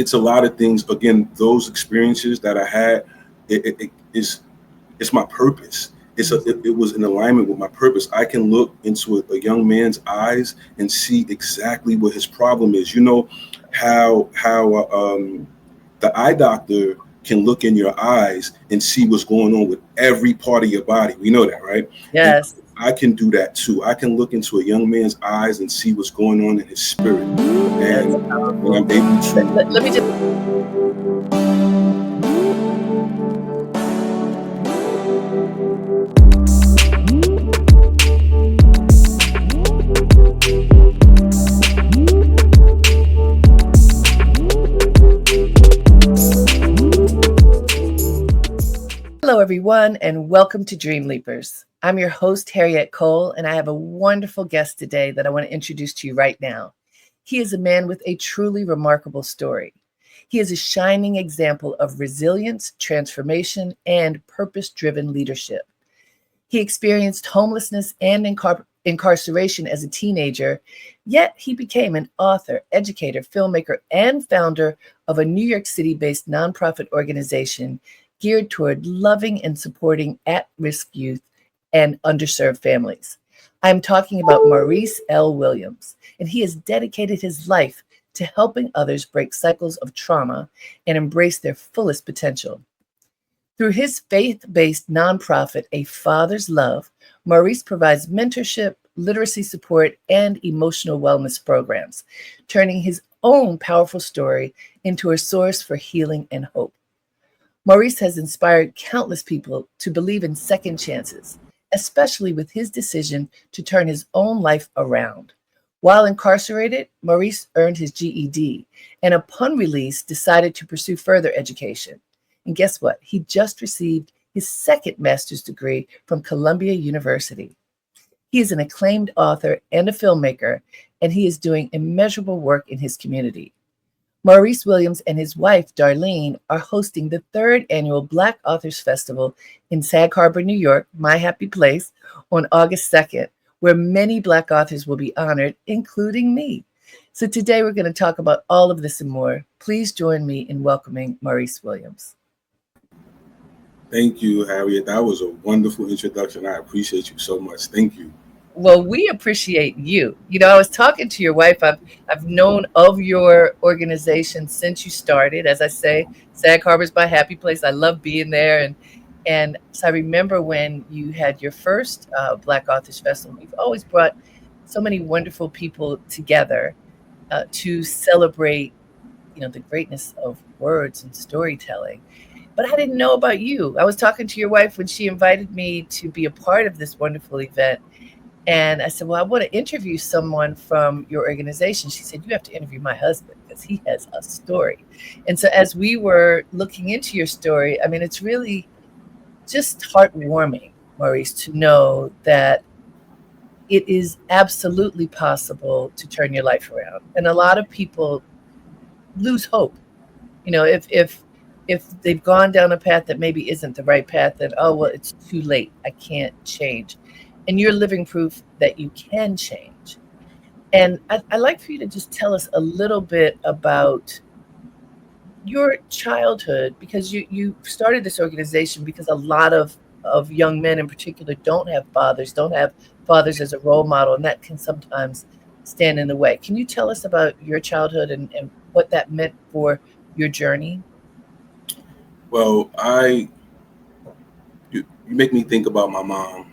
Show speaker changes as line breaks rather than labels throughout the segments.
it's a lot of things. Again, those experiences that I had, it's my purpose. It was in alignment with my purpose. I can look into a young man's eyes and see exactly what his problem is. You know how the eye doctor can look in your eyes and see what's going on with every part of your body. We know that, right? And
Yes.
I can do that too. I can look into a young man's eyes and see what's going on in his spirit,
That's
and
powerful.
I'm able
Let me just.
to.
Hello, everyone, and welcome to Dreamleapers. I'm your host, Harriette Cole, and I have a wonderful guest today that I want to introduce to you right now. He is a man with a truly remarkable story. He is a shining example of resilience, transformation, and purpose-driven leadership. He experienced homelessness and incarceration as a teenager, yet he became an author, educator, filmmaker, and founder of a New York City-based nonprofit organization geared toward loving and supporting at-risk youth and underserved families. I'm talking about Maurice L. Williams, and he has dedicated his life to helping others break cycles of trauma and embrace their fullest potential. Through his faith-based nonprofit, A Father's Love, Maurice provides mentorship, literacy support, and emotional wellness programs, turning his own powerful story into a source for healing and hope. Maurice has inspired countless people to believe in second chances, especially with his decision to turn his own life around. While incarcerated, Maurice earned his GED and upon release decided to pursue further education. And guess what? He just received his second master's degree from Columbia University. He is an acclaimed author and a filmmaker, and he is doing immeasurable work in his community. Maurice Williams and his wife, Darlene, are hosting the third annual Black Authors Festival in Sag Harbor, New York, my happy place, on August 2nd, where many Black authors will be honored, including me. So today we're going to talk about all of this and more. Please join me in welcoming Maurice Williams.
Thank you, Harriet. That was a wonderful introduction. I appreciate you so much. Thank you.
Well, we appreciate you. I was talking to your wife. I've known of your organization since you started. As I say, Sag Harbor's my happy place. I love being there, and so I remember when you had your first Black Authors Festival. You've always brought so many wonderful people together to celebrate, the greatness of words and storytelling. But I didn't know about you. I was talking to your wife when she invited me to be a part of this wonderful event. And I said, well, I want to interview someone from your organization. She said, you have to interview my husband because he has a story. And so as we were looking into your story, I mean, it's really just heartwarming, Maurice, to know that it is absolutely possible to turn your life around. And a lot of people lose hope. If they've gone down a path that maybe isn't the right path, then, oh, well, it's too late. I can't change. And you're living proof that you can change. And I'd like for you to just tell us a little bit about your childhood, because you started this organization because a lot of young men in particular don't have fathers as a role model, and that can sometimes stand in the way. Can you tell us about your childhood and what that meant for your journey?
Well, you make me think about my mom.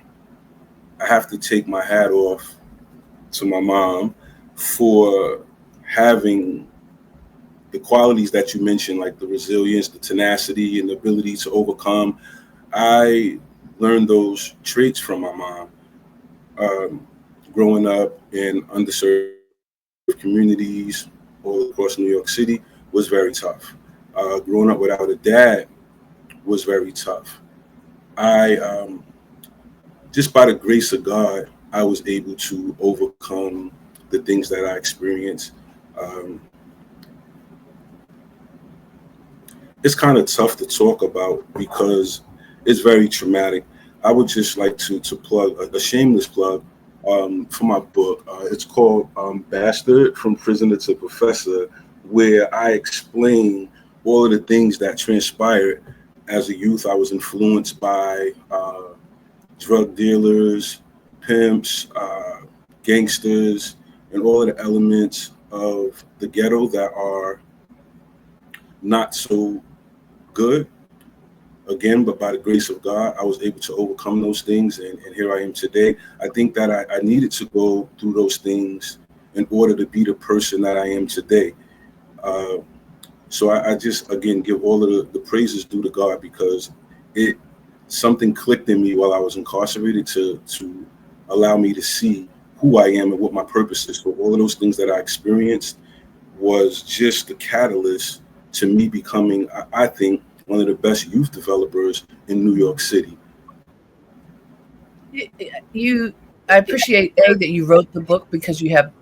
I have to take my hat off to my mom for having the qualities that you mentioned, like the resilience, the tenacity, and the ability to overcome. I learned those traits from my mom. Growing up in underserved communities all across New York City was very tough. Growing up without a dad was very tough. I just by the grace of God, I was able to overcome the things that I experienced. It's kind of tough to talk about because it's very traumatic. I would just like to plug a shameless plug for my book. It's called Bastard from Prisoner to Professor, where I explain all of the things that transpired as a youth. I was influenced by drug dealers, pimps, gangsters, and all of the elements of the ghetto that are not so good. Again, but by the grace of God, I was able to overcome those things, and here I am today. I think that I needed to go through those things in order to be the person that I am today. Uh, so I just, again, give all of the praises due to God, because it something clicked in me while I was incarcerated to allow me to see who I am and what my purpose is. So all of those things that I experienced was just the catalyst to me becoming, I think, one of the best youth developers in New York City.
You, I appreciate that you wrote the book because you have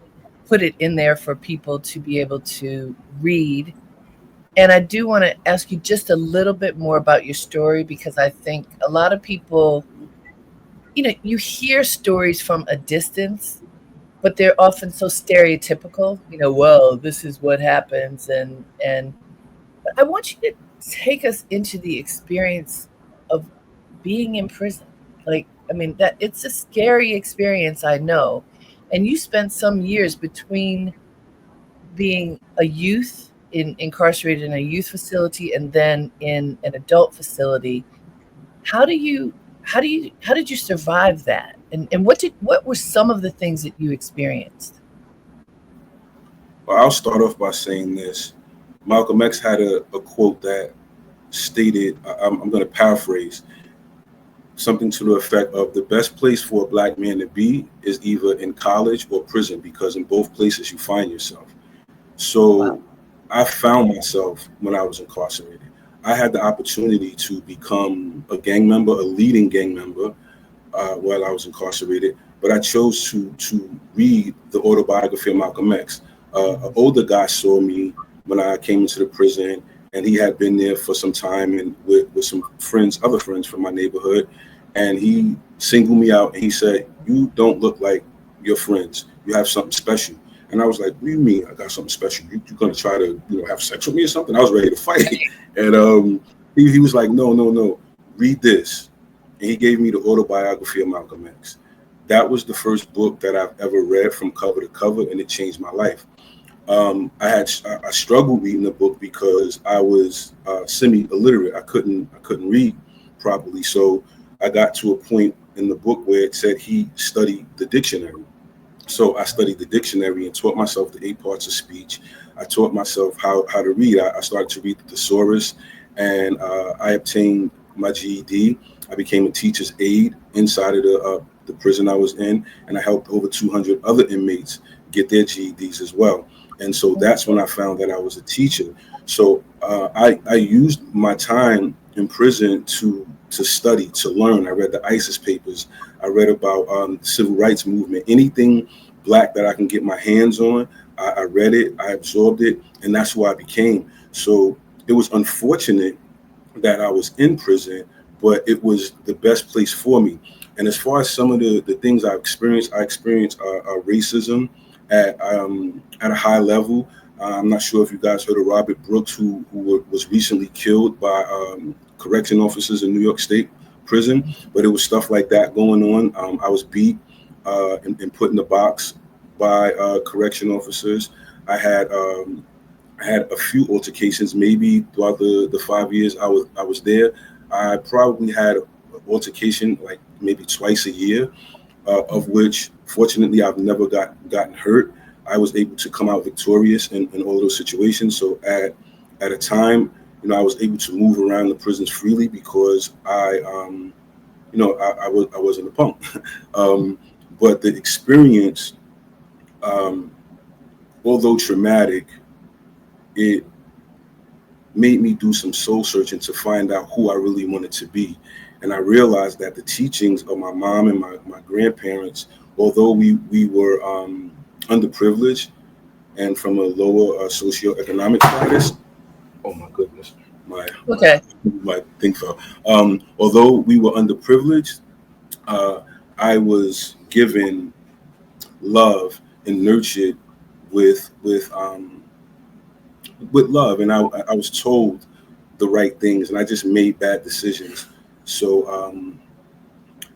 put it in there for people to be able to read. And I do want to ask you just a little bit more about your story, because I think a lot of people, you hear stories from a distance, but they're often so stereotypical. Well, this is what happens, and but I want you to take us into the experience of being in prison. Like, I mean, that it's a scary experience, I know. And you spent some years between being a youth incarcerated in a youth facility and then in an adult facility. How do you how did you survive that? And what were some of the things that you experienced?
Well, I'll start off by saying this. Malcolm X had a quote that stated, I'm going to paraphrase, something to the effect of, the best place for a black man to be is either in college or prison, because in both places you find yourself.
Wow.
So I found myself when I was incarcerated. I had the opportunity to become a gang member, a leading gang member, while I was incarcerated, but I chose to read the autobiography of Malcolm X. An older guy saw me when I came into the prison, and he had been there for some time, and with some friends, other friends from my neighborhood, and he singled me out and he said, "You don't look like your friends. You have something special." And I was like, "What do you mean I got something special? You gonna try to have sex with me or something?" I was ready to fight, and he was like, "No, no, no. Read this." And he gave me the autobiography of Malcolm X. That was the first book that I've ever read from cover to cover, and it changed my life. I struggled reading the book because I was semi illiterate. I couldn't read properly. So I got to a point in the book where it said he studied the dictionary. So I studied the dictionary and taught myself the 8 parts of speech. I taught myself how to read. I started to read the thesaurus, and I obtained my GED. I became a teacher's aide inside of the prison I was in, and I helped over 200 other inmates get their GEDs as well. And so that's when I found that I was a teacher. So I used my time in prison to study, to learn. I read the ISIS papers. I read about the civil rights movement. Anything black that I can get my hands on, I read it, I absorbed it, and that's who I became. So it was unfortunate that I was in prison, but it was the best place for me. And as far as some of the things I experienced racism at a high level. I'm not sure if you guys heard of Robert Brooks, who was recently killed by correction officers in New York State prison, but it was stuff like that going on. I was beat and put in the box by correction officers. I had I had a few altercations, maybe throughout the 5 years I was there. I probably had an altercation like maybe twice a year, of which fortunately I've never gotten hurt. I was able to come out victorious in all those situations. So at a time, I was able to move around the prisons freely because I wasn't a punk. But the experience, um, although traumatic, it made me do some soul searching to find out who I really wanted to be. And I realized that the teachings of my mom and my grandparents, although we were underprivileged and from a lower socioeconomic status, oh my goodness, my
Okay.
my thing fell. Although we were underprivileged, uh, I was given love and nurtured with with love, and I was told the right things, and I just made bad decisions. So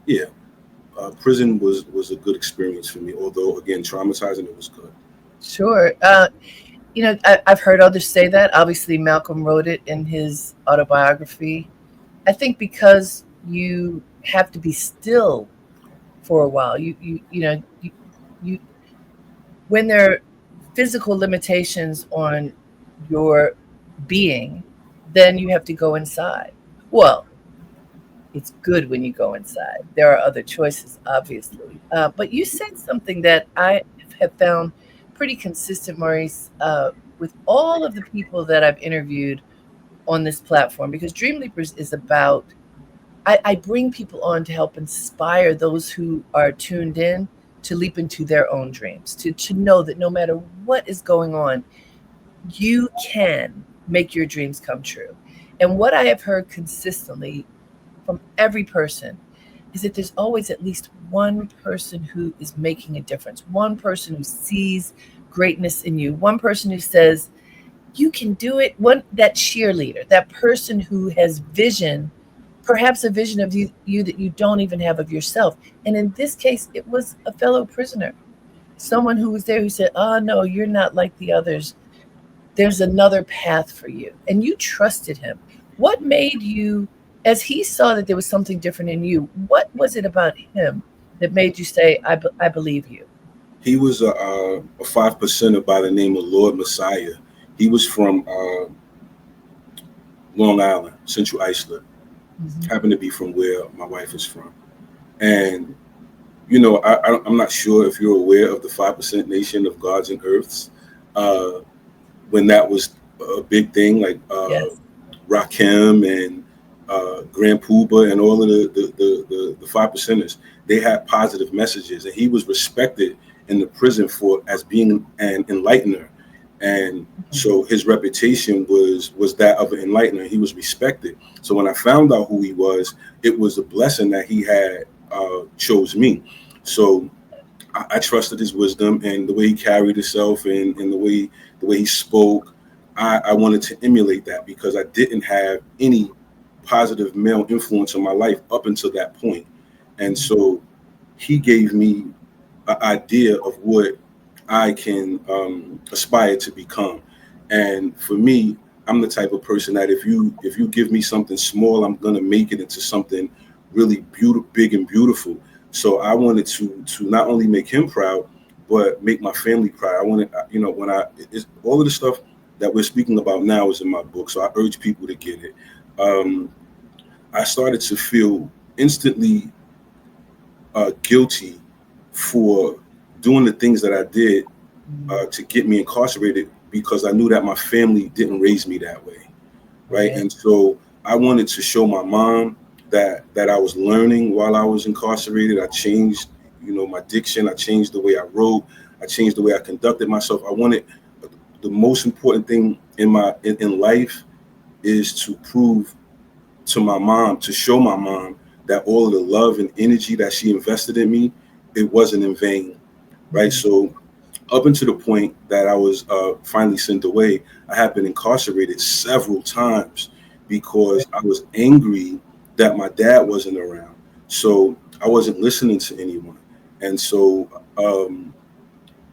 yeah, prison was a good experience for me. Although again, traumatizing, it was good.
Sure. I've heard others say that. Obviously, Malcolm wrote it in his autobiography. I think because you have to be still for a while. You when there are physical limitations on your being, then you have to go inside. Well, it's good when you go inside. There are other choices, obviously. But you said something that I have found pretty consistent, Maurice, with all of the people that I've interviewed on this platform, because Dreamleapers is about, I bring people on to help inspire those who are tuned in to leap into their own dreams, to know that no matter what is going on, you can make your dreams come true. And what I have heard consistently from every person is that there's always at least one person who is making a difference, one person who sees greatness in you, one person who says, you can do it, one that cheerleader, that person who has vision, perhaps a vision of you that you don't even have of yourself. And in this case, it was a fellow prisoner, someone who was there who said, oh no, you're not like the others. There's another path for you. And you trusted him. What made you, as he saw that there was something different in you, what was it about him that made you say, I believe you?
He was a 5%er by the name of Lord Messiah. He was from Long Island, Central Islip. Happened to be from where my wife is from. And, I'm not sure if you're aware of the 5% nation of gods and earths. When that was a big thing, like
Yes.
Rakim and Grand Puba and all of the 5%ers, they had positive messages, and he was respected in the prison for as being an enlightener. And so his reputation was that of an enlightener. He was respected. So when I found out who he was, it was a blessing that he had chose me. So I trusted his wisdom and the way he carried himself and the way he spoke. I wanted to emulate that because I didn't have any positive male influence in my life up until that point. And so he gave me an idea of what I can aspire to become. And for me, I'm the type of person that if you give me something small, I'm gonna make it into something really beautiful, big and beautiful. So I wanted to not only make him proud, but make my family proud. I wanted, all of the stuff that we're speaking about now is in my book. So I urge people to get it. I started to feel instantly guilty for doing the things that I did to get me incarcerated because I knew that my family didn't raise me that way, right? And so I wanted to show my mom that I was learning while I was incarcerated. I changed, my diction. I changed the way I wrote. I changed the way I conducted myself. I wanted the most important thing in life is to prove to my mom, to show my mom that all of the love and energy that she invested in me, it wasn't in vain, right? So up until the point that I was finally sent away, I had been incarcerated several times because I was angry that my dad wasn't around. So I wasn't listening to anyone. And so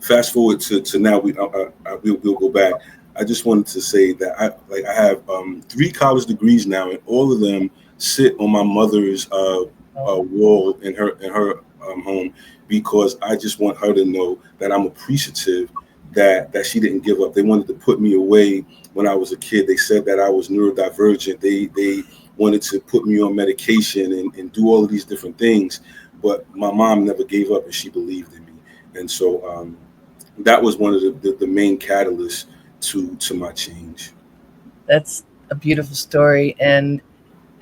fast forward to now, we'll go back. I just wanted to say that I have 3 college degrees now, and all of them sit on my mother's wall in her home, because I just want her to know that I'm appreciative that she didn't give up. They wanted to put me away when I was a kid. They said that I was neurodivergent. They wanted to put me on medication and do all of these different things, but my mom never gave up and she believed in me. And so that was one of the main catalysts to my change.
That's a beautiful story. And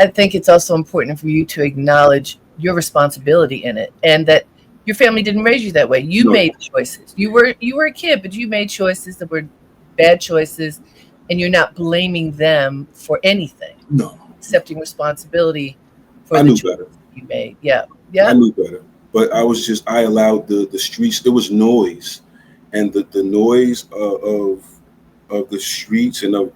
I think it's also important for you to acknowledge your responsibility in it, and that your family didn't raise you that way. You
No.
made choices. You were a kid, but you made choices that were bad choices, and you're not blaming them for anything.
No.
Accepting responsibility for
I
the
knew
choices
better.
you made. Yeah.
I knew better. But I allowed the streets, there was noise, and the noise of of the streets and of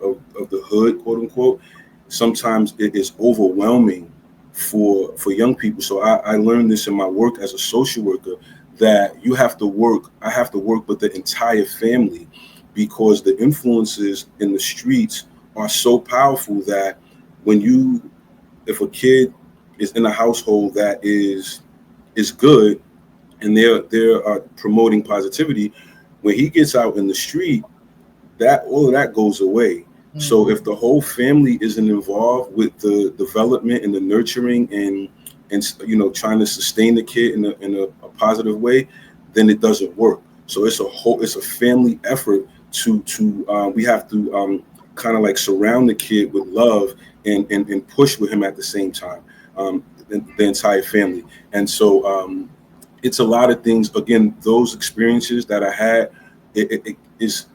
the hood, quote unquote, sometimes it is overwhelming for young people. So I learned this in my work as a social worker, that I have to work with the entire family, because the influences in the streets are so powerful that if a kid is in a household that is good, and they're promoting positivity, when he gets out in the street, that all of that goes away. So if the whole family isn't involved with the development and the nurturing and trying to sustain the kid in a positive way, then it doesn't work. So it's a family effort to we have to kind of like surround the kid with love and push with him at the same time, the entire family. And so it's a lot of things. Again, those experiences that I had, it's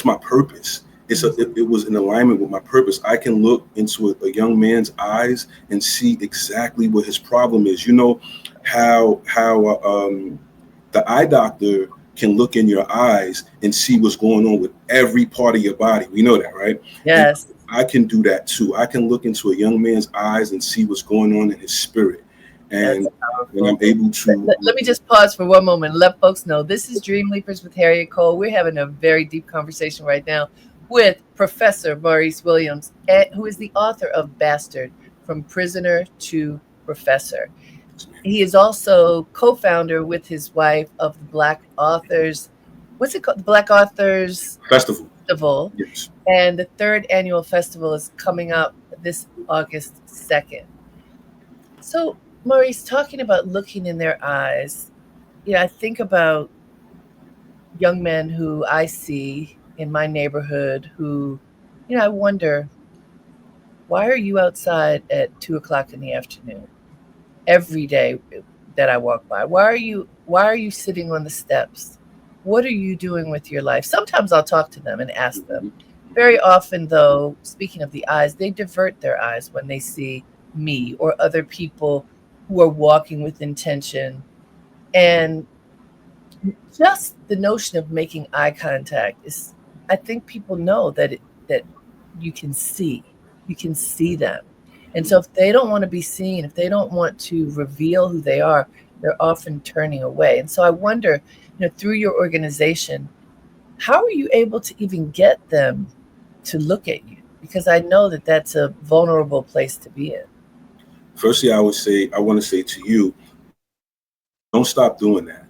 my purpose. It was in alignment with my purpose. I can look into a young man's eyes and see exactly what his problem is. You know how the eye doctor can look in your eyes and see what's going on with every part of your body. We know that, right?
Yes.
And I can do that too. I can look into a young man's eyes and see what's going on in his spirit. And I'm able to.
Let me just pause for one moment and let folks know this is Dreamleapers with Harriette Cole. We're having a very deep conversation right now with Professor MAURICE WILLIAMS, who is the author of Bastard: From Prisoner to Professor. He is also co-founder with his wife of the Black Authors. What's it called? The Black Authors
Festival. Yes.
And the third annual festival is coming up this August 2nd. So, Maurice, talking about looking in their eyes, I think about young men who I see in my neighborhood who, I wonder, why are you outside at 2:00 in the afternoon every day that I walk by? Why are you sitting on the steps? What are you doing with your life? Sometimes I'll talk to them and ask them. Very often, though, speaking of the eyes, they divert their eyes when they see me or other people who are walking with intention. And just the notion of making eye contact is, I think people know that you can see them. And so if they don't want to be seen, if they don't want to reveal who they are, they're often turning away. And so I wonder, through your organization, how are you able to even get them to look at you? Because I know that that's a vulnerable place to be in.
Firstly, I want to say to you, don't stop doing that.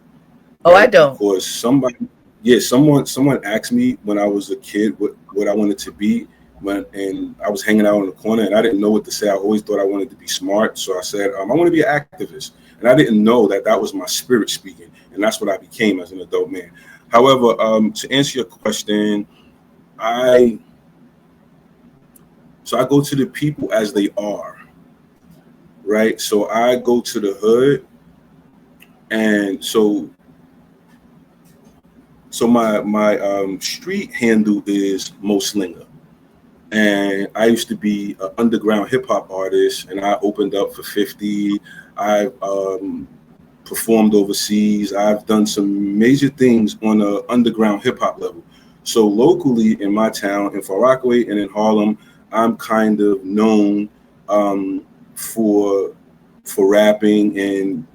Oh, right? I don't.
Because someone asked me when I was a kid what I wanted to be, and I was hanging out in the corner and I didn't know what to say. I always thought I wanted to be smart. So I said, I want to be an activist. And I didn't know that was my spirit speaking. And that's what I became as an adult man. However, to answer your question, I go to the people as they are, right? So I go to the hood, and so my street handle is Mo Slinger. And I used to be an underground hip hop artist, and I opened up for 50. I performed overseas. I've done some major things on an underground hip hop level. So locally in my town, in Far Rockaway and in Harlem, I'm kind of known for rapping and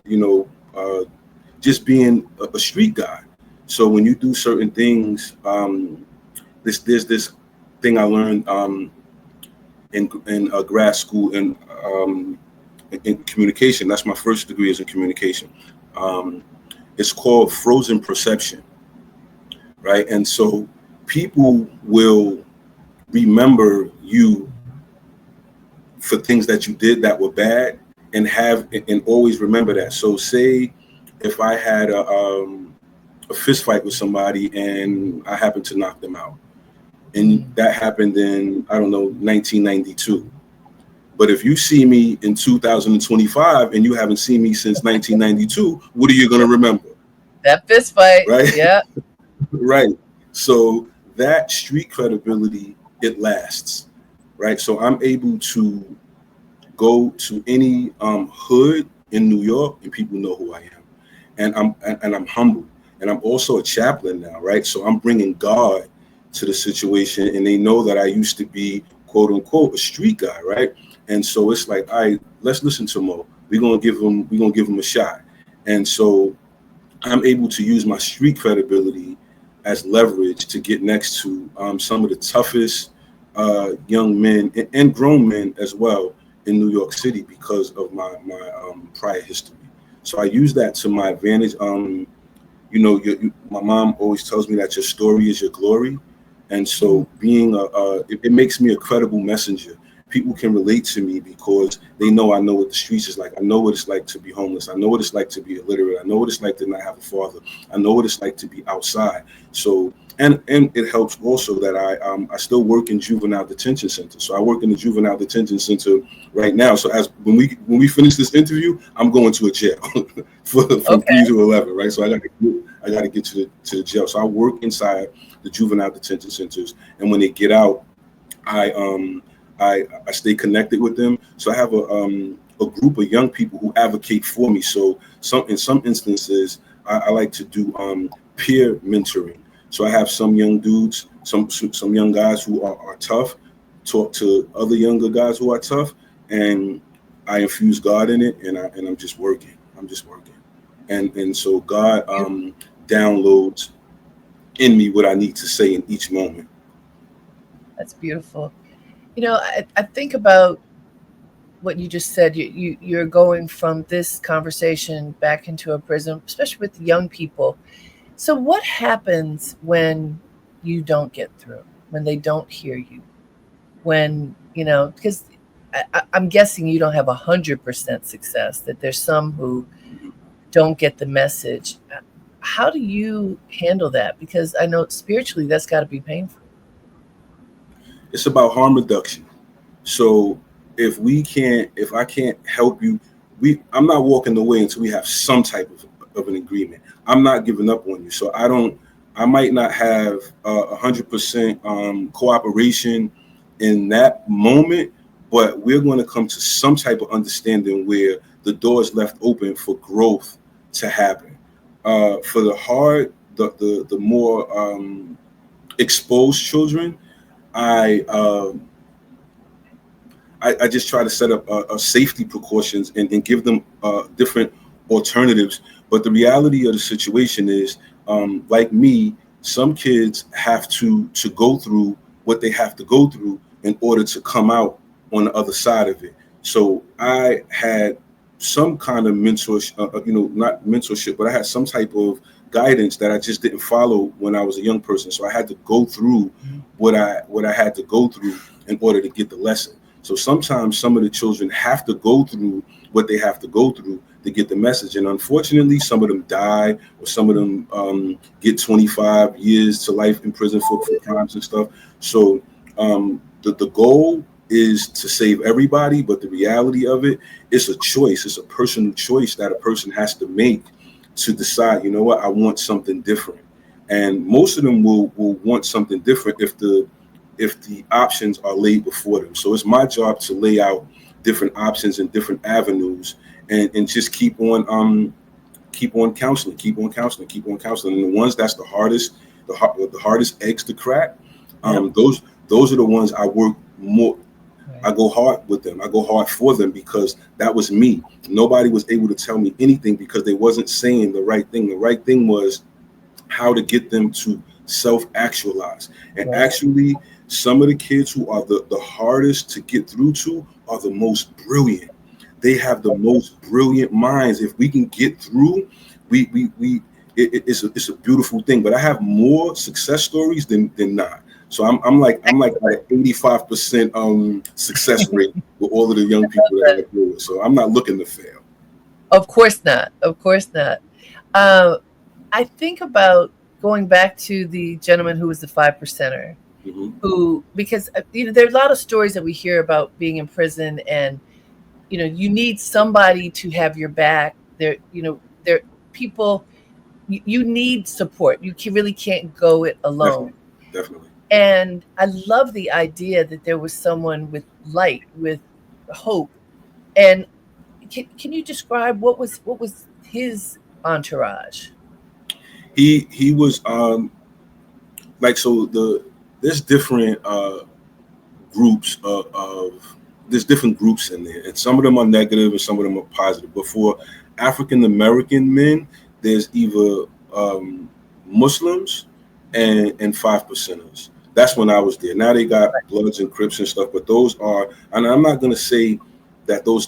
just being a street guy. So when you do certain things, there's this thing I learned in grad school in communication. That's my first degree, is in communication. It's called frozen perception, right? And so people will remember you for things that you did that were bad, and always remember that. So say if I had a fist fight with somebody and I happened to knock them out, and that happened in, 1992. But if you see me in 2025 and you haven't seen me since 1992, what are you going to remember?
That fist fight,
right?
Yeah.
Right. So that street credibility, it lasts, right? So I'm able to go to any hood in New York and people know who I am, and I'm humble, and I'm also a chaplain now, right? So I'm bringing God to the situation, and they know that I used to be quote unquote a street guy, right? And so it's like, all right, let's listen to Mo. We're gonna give him a shot. And so I'm able to use my street credibility as leverage to get next to some of the toughest young men and grown men as well in New York City because of my prior history. So I use that to my advantage. My mom always tells me that your story is your glory, and so it makes me a credible messenger. People can relate to me because they know I know what the streets is like. I know what it's like to be homeless. I know what it's like to be illiterate. I know what it's like to not have a father. I know what it's like to be outside. So and it helps also that I still work in juvenile detention center. So I work in the juvenile detention center right now. So as when we finish this interview, I'm going to a jail from 3 to 11, right? So I gotta get to the jail. So I work inside the juvenile detention centers, and when they get out, I I stay connected with them. So I have a group of young people who advocate for me. So in some instances, I like to do peer mentoring. So I have some young dudes, some young guys who are tough, talk to other younger guys who are tough, and I infuse God in it, and I'm just working. I'm just working, and so God downloads in me what I need to say in each moment.
That's beautiful. I think about what you just said. You're going from this conversation back into a prison, especially with young people. So what happens when you don't get through, when they don't hear you, because I'm guessing you don't have 100% success, that there's some who don't get the message. How do you handle that? Because I know spiritually that's got to be painful.
It's about harm reduction. So if I can't help you, I'm not walking away until we have some type of an agreement. I'm not giving up on you. So I might not have 100% cooperation in that moment, but we're going to come to some type of understanding where the door is left open for growth to happen. For the more exposed children, I I just try to set up a safety precautions and give them different alternatives. But the reality of the situation is, like me, some kids have to go through what they have to go through in order to come out on the other side of it. So I had some kind of mentorship, not mentorship, but I had some type of guidance that I just didn't follow when I was a young person. So I had to go through what I had to go through in order to get the lesson. So sometimes some of the children have to go through what they have to go through to get the message. And unfortunately, some of them die, or some of them get 25 years to life in prison for crimes and stuff. So the goal is to save everybody, but the reality of it, it's a choice. It's a personal choice that a person has to make to decide, you know what, I want something different. And most of them will want something different if the options are laid before them. So it's my job to lay out different options and different avenues, and just keep on counseling, keep on counseling. And the ones that's the hardest eggs to crack, those are the ones I work more. I go hard with them. I go hard for them because that was me. Nobody was able to tell me anything because they wasn't saying the right thing. The right thing was how to get them to self-actualize. And actually, some of the kids who are the hardest to get through to are the most brilliant. They have the most brilliant minds. If we can get through, it's a beautiful thing. But I have more success stories than not. So I'm like 85% success rate with all of the young people that I deal with. So I'm not looking to fail.
Of course not. Of course not. I think about going back to the gentleman who was the 5%er, who, because there are a lot of stories that we hear about being in prison, and you need somebody to have your back. There people, you need support. You really can't go it alone.
Definitely.
And I love the idea that there was someone with light, with hope. And can you describe what was his entourage?
He was like, so there's different groups of there's different groups in there, and some of them are negative and some of them are positive. But for African American men, there's either Muslims and 5%ers. That's when I was there. Now they got Bloods and Crips and stuff, but those are, and I'm not going to say that those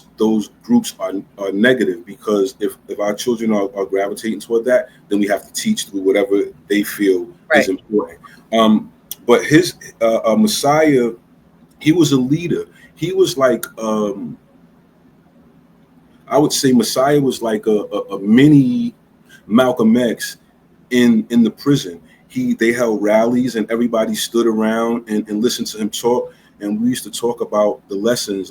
groups are negative, because if our children are gravitating toward that, then we have to teach through whatever they feel is important. But his Messiah, he was a leader. He was like, I would say Messiah was like a mini Malcolm X in the prison. They held rallies and everybody stood around and listened to him talk. And we used to talk about the lessons,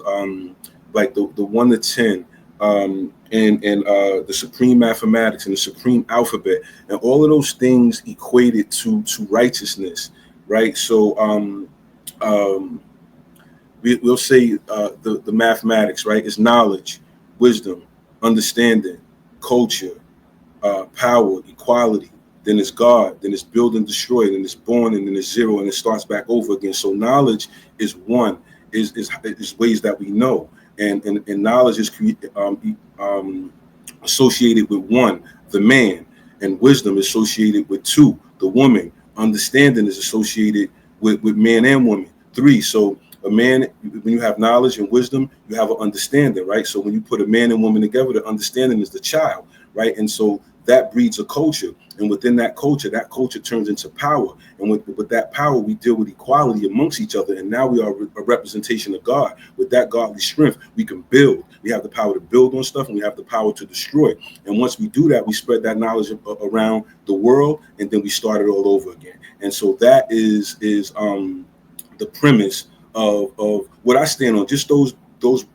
like the 1 to 10, and the supreme mathematics and the supreme alphabet, and all of those things equated to righteousness, right? So we'll say the mathematics, right, is knowledge, wisdom, understanding, culture, power, equality. Then it's God, then it's build and destroy, then it's born, and then it's zero, and it starts back over again. So knowledge is one, is ways that we know, and knowledge is associated with one, the man, and wisdom is associated with two, the woman. Understanding is associated with man and woman, three. So a man, when you have knowledge and wisdom, you have an understanding, right? So when you put a man and woman together, the understanding is the child, right? And so that breeds a culture, and within that culture turns into power, and with that power we deal with equality amongst each other, and now we are a representation of God. With that godly strength, we can build. We have the power to build on stuff, and we have the power to destroy. And once we do that, we spread that knowledge around the world, and then we start it all over again. And so that is the premise of what I stand on. Just those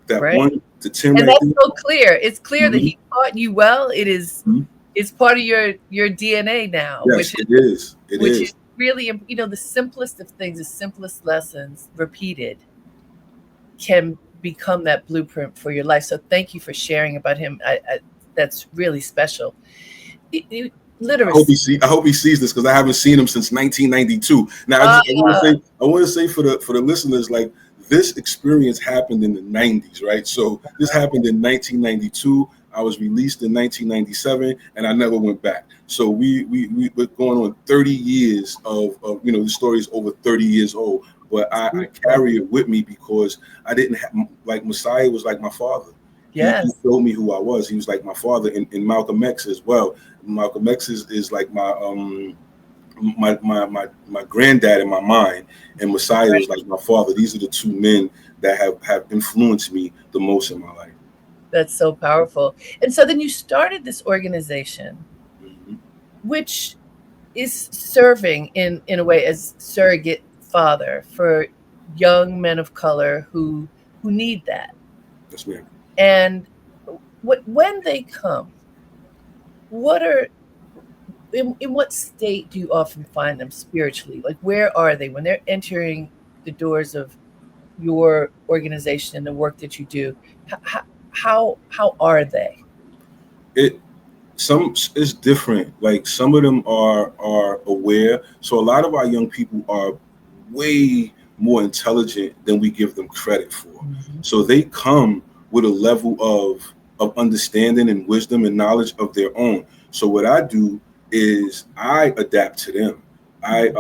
that
right.
1 to 10,
and
right
that's
there.
so clear. It's clear that he taught you well. It is. It's part of your DNA now,
Yes, it is. It is
really, the simplest of things, the simplest lessons repeated can become that blueprint for your life. So thank you for sharing about him. That's really special. Literacy.
I hope he sees this, because I haven't seen him since 1992. Now I want to say for the listeners, like, this experience happened in the 90s, right? So this happened in 1992. I was released in 1997, and I never went back. So we're going on 30 years of the story is over 30 years old, but I carry it with me, because I didn't have, like, Messiah was like my father.
Yes.
He showed me who I was. He was like my father, and Malcolm X as well. Malcolm X is like my granddad in my mind, and Messiah was like my father. These are the two men that have influenced me the most in my life.
That's so powerful. And so then you started this organization, which is serving in a way as surrogate father for young men of color who need that.
Yes, ma'am.
And when they come, in what state do you often find them spiritually? Like, where are they when they're entering the doors of your organization and the work that you do? How are they?
It's different. Like, some of them are aware. So a lot of our young people are way more intelligent than we give them credit for. So they come with a level of understanding and wisdom and knowledge of their own. So what I do is I adapt to them. I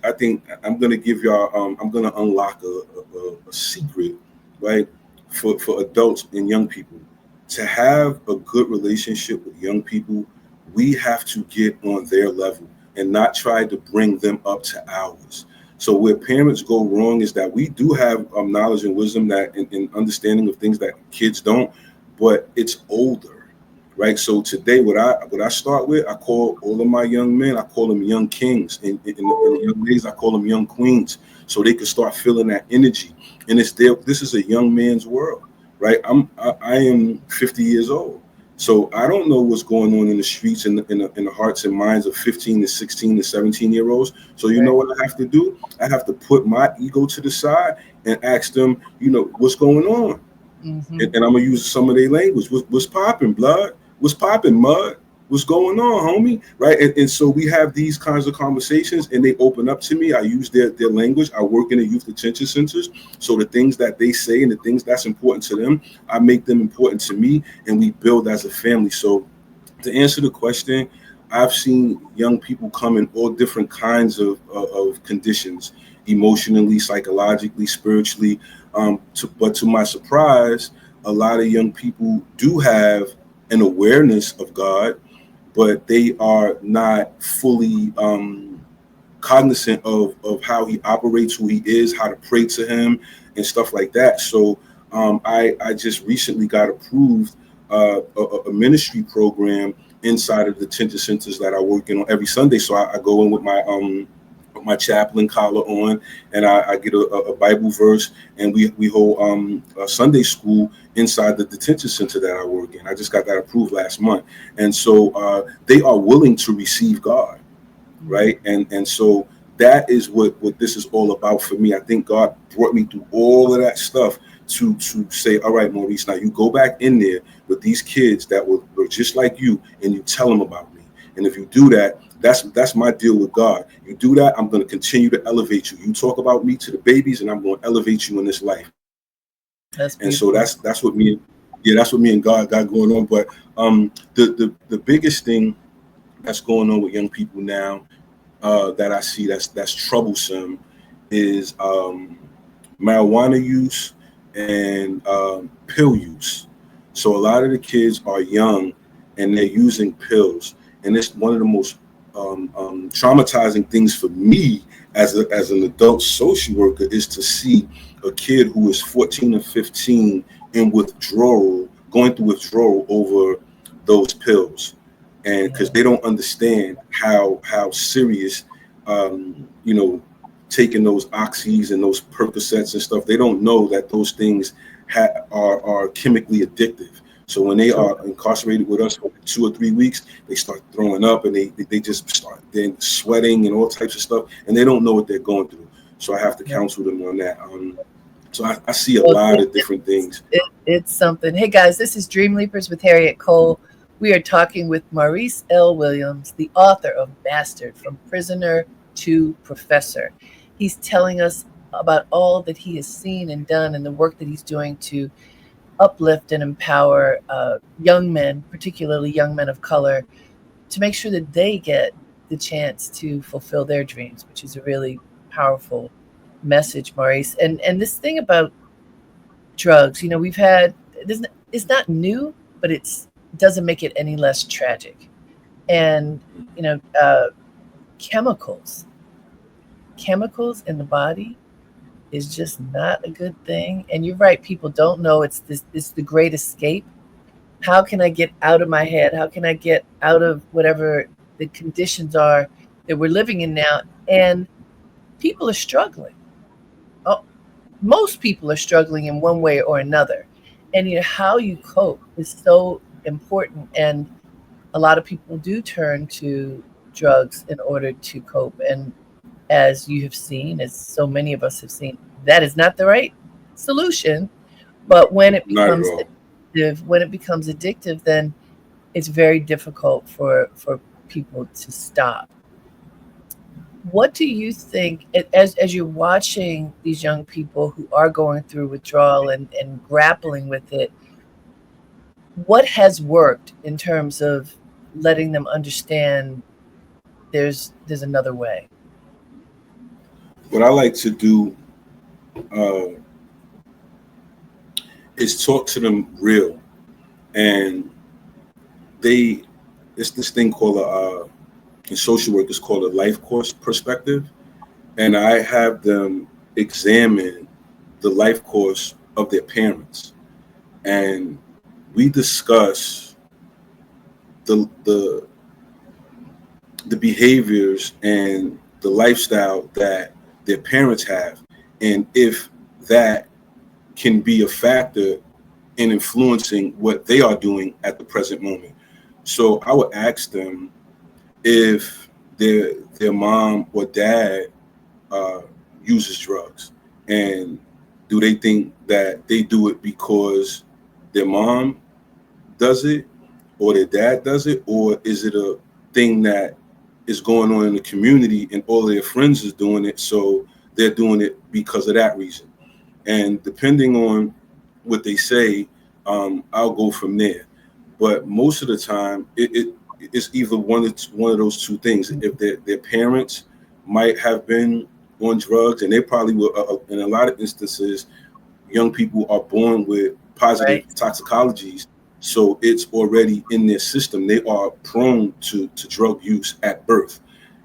I think I'm gonna give y'all I'm gonna unlock a secret, right, for adults and young people. To have a good relationship with young people, we have to get on their level and not try to bring them up to ours. So where parents go wrong is that we do have knowledge and wisdom that and understanding of things that kids don't, but it's older, right? So today, what I start with, I call all of my young men, I call them young kings. In the young days, I call them young queens, so they can start feeling that energy. And this is a young man's world, right? I am 50 years old. So I don't know what's going on in the streets and in the hearts and minds of 15 to 16 to 17-year-olds. So you know what I have to do? I have to put my ego to the side and ask them, what's going on? And I'm going to use some of their language. What's popping, blood? What's popping, mud? what's going on, homie? Right. And so we have these kinds of conversations and they open up to me. I use their language. I work in the youth detention centers. So the things that they say and the things that's important to them, I make them important to me, and we build as a family. So to answer the question, I've seen young people come in all different kinds of conditions, emotionally, psychologically, spiritually. But to my surprise, a lot of young people do have an awareness of God, but they are not fully cognizant of how he operates, who he is, how to pray to him, and stuff like that. So I just recently got approved a ministry program inside of the detention centers that I work in on every Sunday. So I go in with my chaplain collar on, and I get a Bible verse, and we hold a Sunday school inside the detention center that I work in. I just got that approved last month, and so they are willing to receive God, right? And so that is what this is all about for me. I think God brought me through all of that stuff to say, all right, Maurice, now you go back in there with these kids that were just like you, and you tell them about me. And if you do that, that's my deal with God. You do that, I'm going to continue to elevate you. You talk about me to the babies, and I'm going to elevate you in this life. And so that's what me, that's what me and God got going on. But the biggest thing that's going on with young people now that I see that's troublesome is marijuana use and pill use. So a lot of the kids are young and they're using pills, and it's one of the most traumatizing things for me as an adult social worker is to see a kid who is 14 or 15 in withdrawal, going through withdrawal over those pills, and because they don't understand how serious, taking those oxys and those Percocets and stuff, they don't know that those things are chemically addictive. So when they are incarcerated with us for 2 or 3 weeks, they start throwing up, and they just start then sweating and all types of stuff, and they don't know what they're going through. So I have to counsel them on that. So I see a lot of different things.
It's something. Hey guys, this is Dreamleapers with Harriette Cole. We are talking with Maurice L. Williams, the author of Bastard, From Prisoner to Professor. He's telling us about all that he has seen and done and the work that he's doing to uplift and empower young men, particularly young men of color, to make sure that they get the chance to fulfill their dreams, which is a really powerful message, Maurice. And this thing about drugs, we've had, it's not new, but it doesn't make it any less tragic. And, chemicals in the body is just not a good thing. And you're right, people don't know it's the great escape. How can I get out of my head? How can I get out of whatever the conditions are that we're living in now? And people are struggling. Oh, most people are struggling in one way or another. And how you cope is so important. And a lot of people do turn to drugs in order to cope. And as you have seen, as so many of us have seen, that is not the right solution. But when it becomes addictive, then it's very difficult for people to stop. What do you think, as you're watching these young people who are going through withdrawal and grappling with it, what has worked in terms of letting them understand there's another way?
What I like to do is talk to them real, and it's this thing called in social work is called a life course perspective, and I have them examine the life course of their parents, and we discuss the behaviors and the lifestyle that their parents have, and if that can be a factor in influencing what they are doing at the present moment. So I would ask them if their mom or dad uses drugs, and do they think that they do it because their mom does it, or their dad does it, or is it a thing that is going on in the community and all of their friends is doing it, so they're doing it because of that reason. And depending on what they say, I'll go from there. But most of the time, it's either one of those two things. If their parents might have been on drugs, and they probably will. In a lot of instances, young people are born with positive
Right.
toxicologies, so it's already in their system. They are prone to drug use at birth.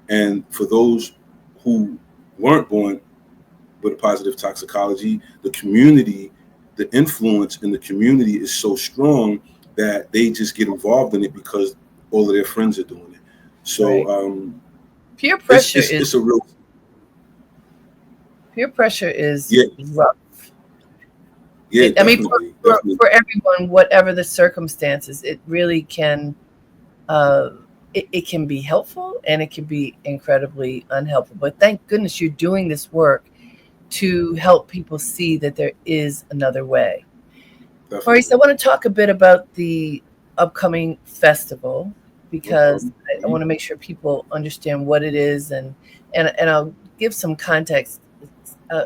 And for those who weren't born with a positive toxicology, the community, the influence in the community is so strong that they just get involved in it because all of their friends are doing it. So
Right. Peer
it's
pressure
it's
is
it's a real
peer pressure is
yeah,
rough.
yeah,
I mean, for,
definitely,
for,
definitely.
for everyone, whatever the circumstances, it really can uh, it can be helpful and it can be incredibly unhelpful. But thank goodness you're doing this work to help people see that there is another way. Maurice,
Definitely.
I want to talk a bit about the upcoming festival
No
because
problem.
I want to make sure people understand what it is, and I'll give some context. Uh,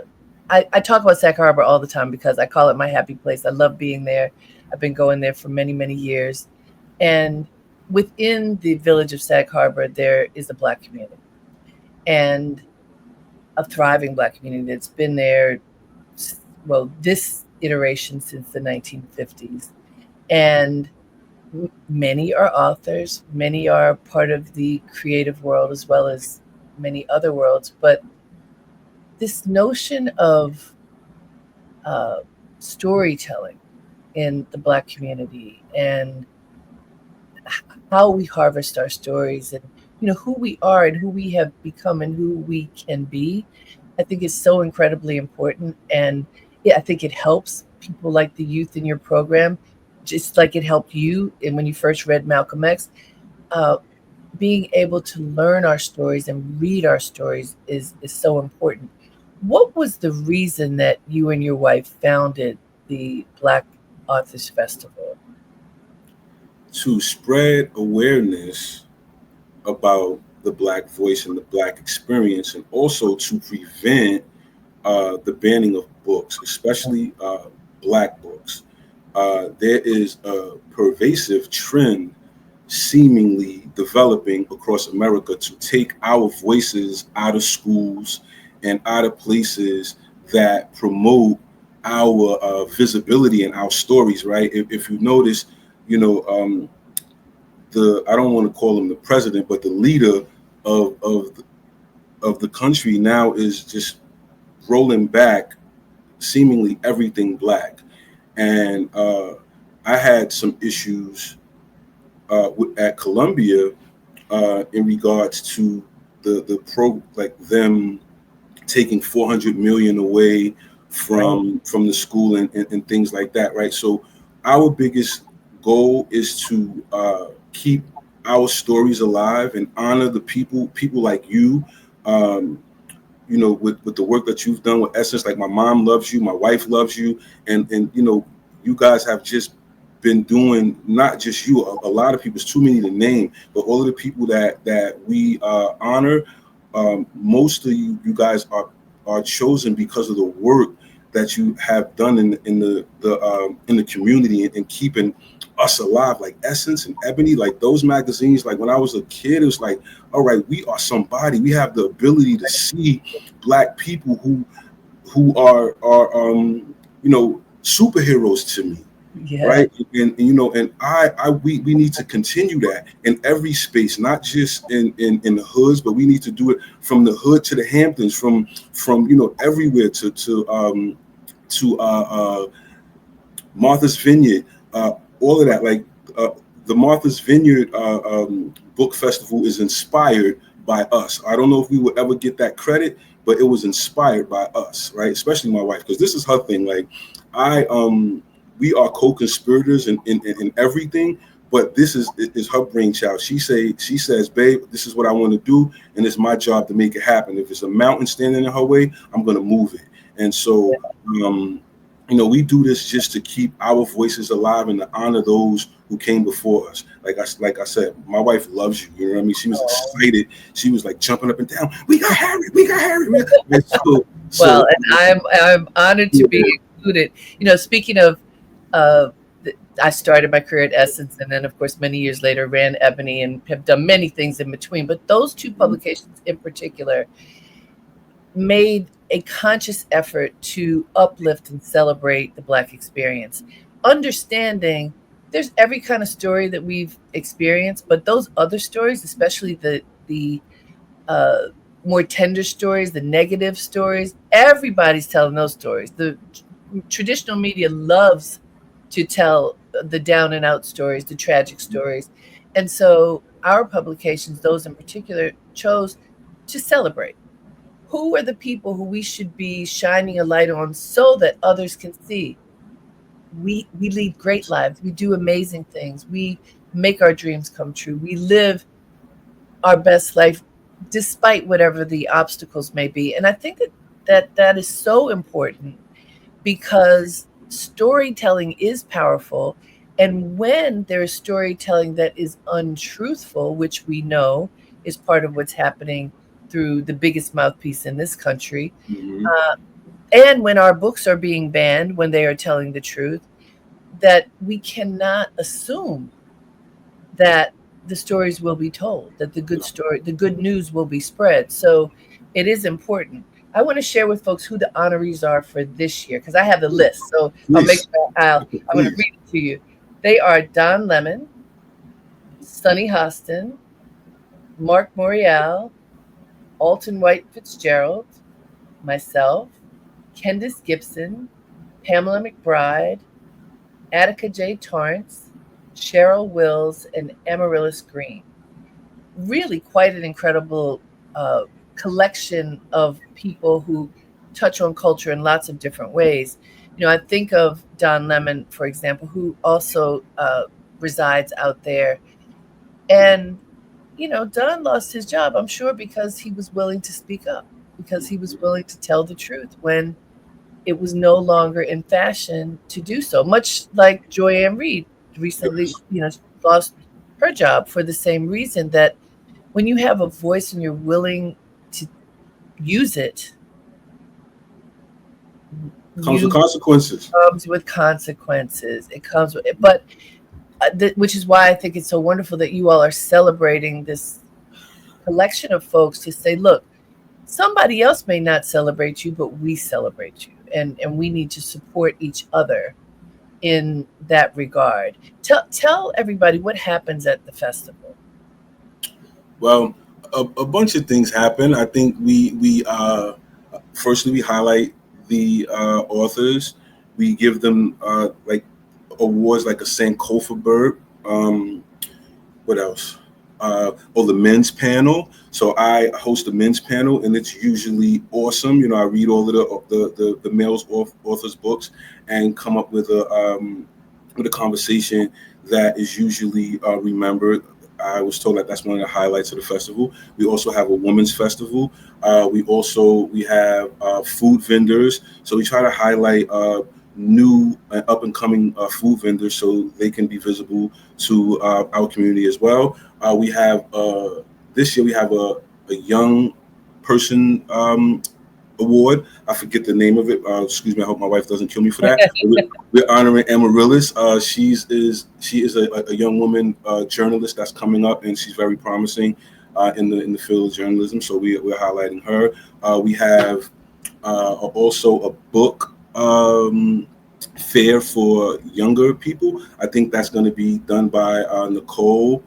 I talk about Sag Harbor all the time because I call it my happy place. I love being there. I've been going there for many, many years. And within the village of Sag Harbor, there is a Black community and a thriving Black community that's been there, well, this iteration since the 1950s. And many are authors, many are part of the creative world as well as many other worlds. But this notion of uh, storytelling in the Black community and how we harvest our stories and who we are and who we have become and who we can be, I think is so incredibly important. And yeah, I think it helps people like the youth in your program, just like it helped you. And when you first read Malcolm X, uh, being able to learn our stories and read our stories is so important. What was the reason that you and your wife founded the Black Authors Festival?
To spread awareness about the Black voice and the Black experience, and also to prevent the banning of books, especially Black books. There is a pervasive trend seemingly developing across America to take our voices out of schools and out of places that promote our visibility and our stories, right? If you notice, you know, the I don't want to call him the president, but the leader of the country now is just rolling back seemingly everything Black. And I had some issues at Columbia in regards to the pro, like them taking 400 million away
Right.
from the school and things like that, right? So our biggest goal is to keep our stories alive and honor the people like you. Um, with the work that you've done with Essence, like my mom loves you, my wife loves you, and you guys have just been doing, not just you, a lot of people. It's too many to name, but all of the people that we honor. Most of you guys are chosen because of the work that you have done in the community and keeping us alive, like Essence and Ebony, like those magazines. Like when I was a kid, it was like, all right, we are somebody. We have the ability to see Black people who are superheroes to me,
Yes.
right? And we need to continue that in every space, not just in the hoods, but we need to do it from the hood to the Hamptons, from everywhere to Martha's Vineyard, all of that. Like the Martha's Vineyard book festival is inspired by us. I don't know if we will ever get that credit, but it was inspired by us, right? Especially my wife, because this is her thing. Like I we are co-conspirators in everything, but this is her brainchild. She says, babe, this is what I want to do, and it's my job to make it happen. If it's a mountain standing in her way, I'm gonna move it. And so we do this just to keep our voices alive and to honor those who came before us. Like I said, my wife loves you. You know what I mean? She was excited. She was like jumping up and down. We got Harry. We got Harry. And
Well, and I'm honored to be included. Speaking of, I started my career at Essence, and then, of course, many years later, ran Ebony and have done many things in between. But those two publications in particular made a conscious effort to uplift and celebrate the Black experience, understanding there's every kind of story that we've experienced, but those other stories, especially the more tender stories, the negative stories, everybody's telling those stories. The traditional media loves to tell the down and out stories, the tragic stories. And so our publications, those in particular, chose to celebrate. Who are the people who we should be shining a light on so that others can see? We lead great lives. We do amazing things. We make our dreams come true. We live our best life despite whatever the obstacles may be. And I think that is so important, because storytelling is powerful. And when there is storytelling that is untruthful, which we know is part of what's happening through the biggest mouthpiece in this country, and when our books are being banned, when they are telling the truth, that we cannot assume that the stories will be told, that the good news will be spread. So it is important. I want to share with folks who the honorees are for this year, because I have the list. So I'll make sure I'm going to read it to you. They are Don Lemon, Sonny Hostin, Mark Morial, Alton White Fitzgerald, myself, Kendis Gibson, Pamela McBride, Attica J. Torrance, Cheryl Wills, and Amaryllis Green. Really quite an incredible collection of people who touch on culture in lots of different ways. I think of Don Lemon, for example, who also resides out there. And, Don lost his job, I'm sure, because he was willing to speak up, because he was willing to tell the truth when it was no longer in fashion to do so. Much like Joy-Ann Reid recently, lost her job for the same reason, that when you have a voice and you're willing to use it,
comes with consequences.
It comes with, but which is why I think it's so wonderful that you all are celebrating this collection of folks to say, look, somebody else may not celebrate you, but we celebrate you, and we need to support each other in that regard. Tell everybody what happens at the festival.
Well, a bunch of things happen. I think we firstly we highlight the authors. We give them like awards, like a Sankofa Bird. What else? The men's panel. So I host a men's panel, and it's usually awesome. I read all of the males authors' books and come up with a conversation that is usually remembered. I was told that that's one of the highlights of the festival. We also have a women's festival. We have food vendors. So we try to highlight new and up and coming food vendors so they can be visible to our community as well. We have this year we have a young person award. I forget the name of it. Excuse me. I hope my wife doesn't kill me for that. We're honoring Amaryllis. She is a young woman journalist that's coming up, and she's very promising in the field of journalism. So we're highlighting her. We have also a book fair for younger people. I think that's going to be done by Nicole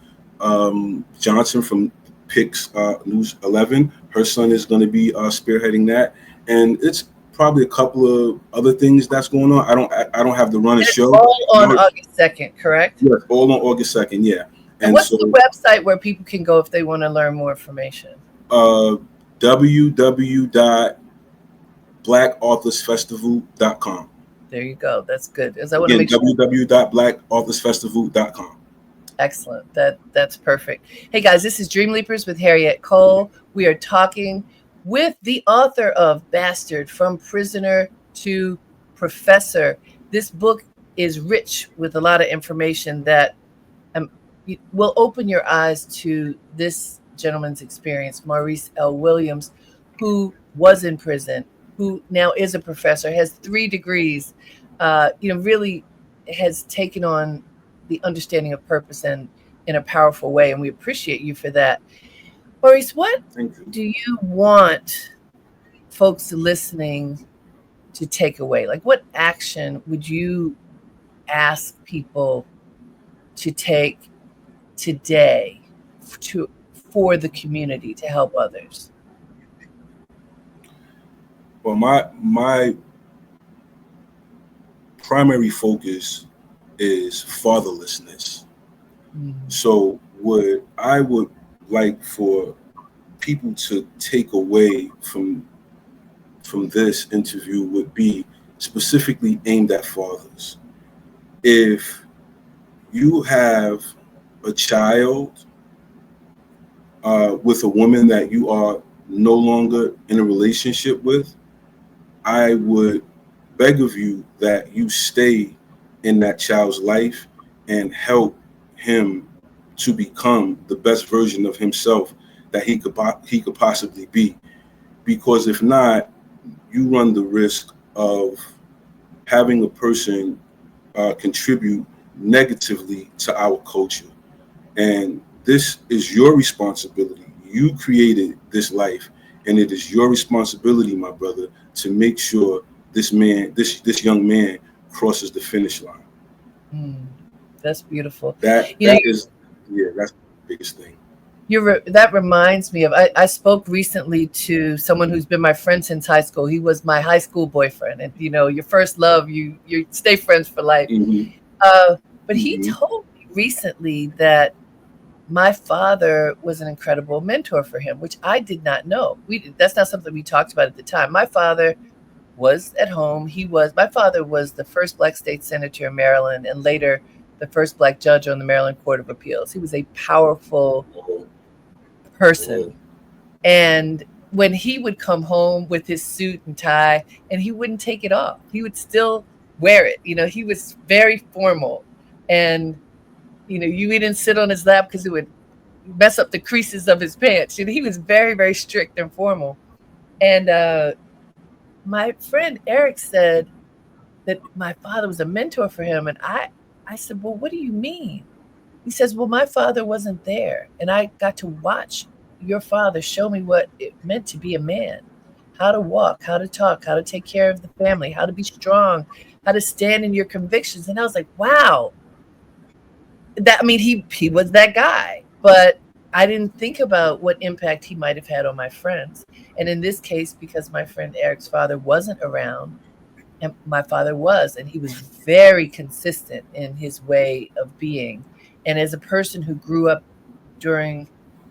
Johnson from Pix News 11. Her son is going to be spearheading that, and it's probably a couple of other things that's going on. I don't have the run of show.
All on August 2nd, correct?
Yes, all on August 2nd. Yeah.
And what's the website where people can go if they want to learn more information?
www.blackauthors.festival.com.
There you go. That's good. As I want to make
sure. www.blackauthors.festival.com.
Excellent. That's perfect. Hey guys, this is Dreamleapers with Harriette Cole. We are talking with the author of Bastard: From Prisoner to professor. This book is rich with a lot of information that will open your eyes to this gentleman's experience, Maurice L. Williams, who was in prison, who now is a professor, has 3 degrees, really has taken on the understanding of purpose and in a powerful way. And we appreciate you for that. Maurice, what do you want folks listening to take away? Like, what action would you ask people to take today for the community to help others?
Well, my primary focus is fatherlessness. So what I would like for people to take away from this interview would be specifically aimed at fathers. If you have a child with a woman that you are no longer in a relationship with, I would beg of you that you stay in that child's life and help him to become the best version of himself that he could possibly be. Because if not, you run the risk of having a person contribute negatively to our culture. And this is your responsibility. You created this life, and it is your responsibility, my brother, to make sure this young man crosses the finish line.
That's beautiful.
That's the biggest thing.
That reminds me of, I spoke recently to someone who's been my friend since high school. He was my high school boyfriend, and your first love, you stay friends for life. But he told me recently that my father was an incredible mentor for him, which I did not know. That's not something we talked about at the time. My father was at home. My father was the first Black state senator in Maryland, and later the first Black judge on the Maryland Court of Appeals. He was a powerful person. And when he would come home with his suit and tie, and he wouldn't take it off, he would still wear it. He was very formal. And you didn't sit on his lap because it would mess up the creases of his pants. He was very, very strict and formal. And my friend Eric said that my father was a mentor for him. And I said, well, what do you mean? He says, well, my father wasn't there. And I got to watch your father show me what it meant to be a man, how to walk, how to talk, how to take care of the family, how to be strong, how to stand in your convictions. And I was like, wow. He was that guy, but I didn't think about what impact he might have had on my friends. And in this case, because my friend Eric's father wasn't around, and my father was, and he was very consistent in his way of being. And as a person who grew up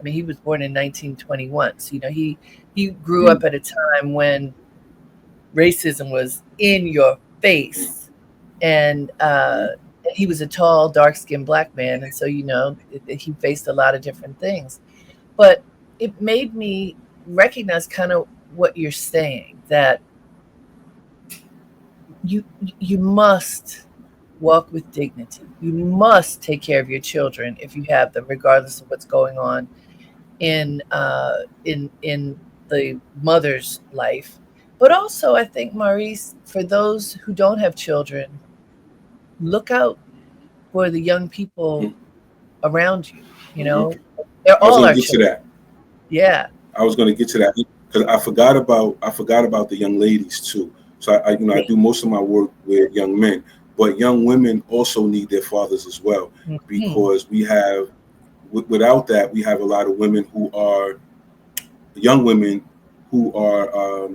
he was born in 1921. So, he grew up at a time when racism was in your face. And he was a tall, dark-skinned Black man. And so, he faced a lot of different things. But it made me recognize kind of what you're saying, that you must walk with dignity. You must take care of your children if you have them, regardless of what's going on in the mother's life. But also, I think, Maurice, for those who don't have children, look out for the young people around you. They're all our children. Yeah,
I was going to get to that because I forgot about the young ladies too. So I do most of my work with young men, but young women also need their fathers as well, because without that, we have a lot of young women who are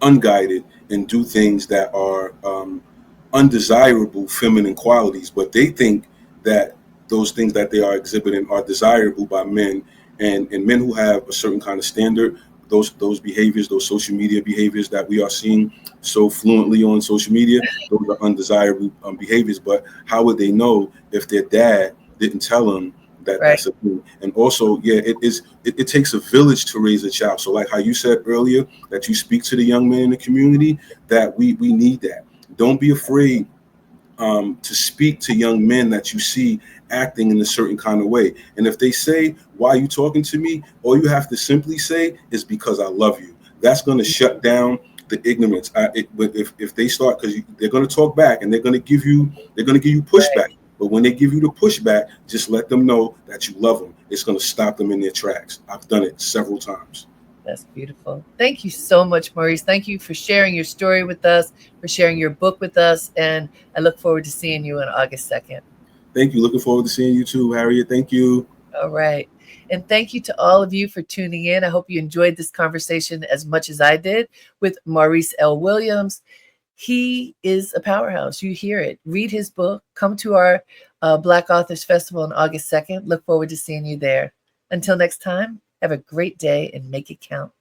unguided and do things that are undesirable feminine qualities, but they think that those things that they are exhibiting are desirable by men, and men who have a certain kind of standard. Those behaviors, those social media behaviors that we are seeing so fluently on social media, those are undesirable behaviors. But how would they know if their dad didn't tell them That's a thing. And also, yeah, it takes a village to raise a child. So like how you said earlier, that you speak to the young men in the community, that we need that. Don't be afraid to speak to young men that you see acting in a certain kind of way. And if they say, why are you talking to me? All you have to simply say is, because I love you. That's going to shut down the ignorance. If they start, because they're going to talk back, and they're going to give you pushback.
Right.
But when they give you the pushback, just let them know that you love them. It's going to stop them in their tracks. I've done it several times.
That's beautiful. Thank you so much, Maurice. Thank you for sharing your story with us, for sharing your book with us. And I look forward to seeing you on August 2nd.
Thank you. Looking forward to seeing you too, Harriette. Thank you.
All right. And thank you to all of you for tuning in. I hope you enjoyed this conversation as much as I did with Maurice L. Williams. He is a powerhouse. You hear it. Read his book. Come to our Black Authors Festival on August 2nd. Look forward to seeing you there. Until next time, have a great day and make it count.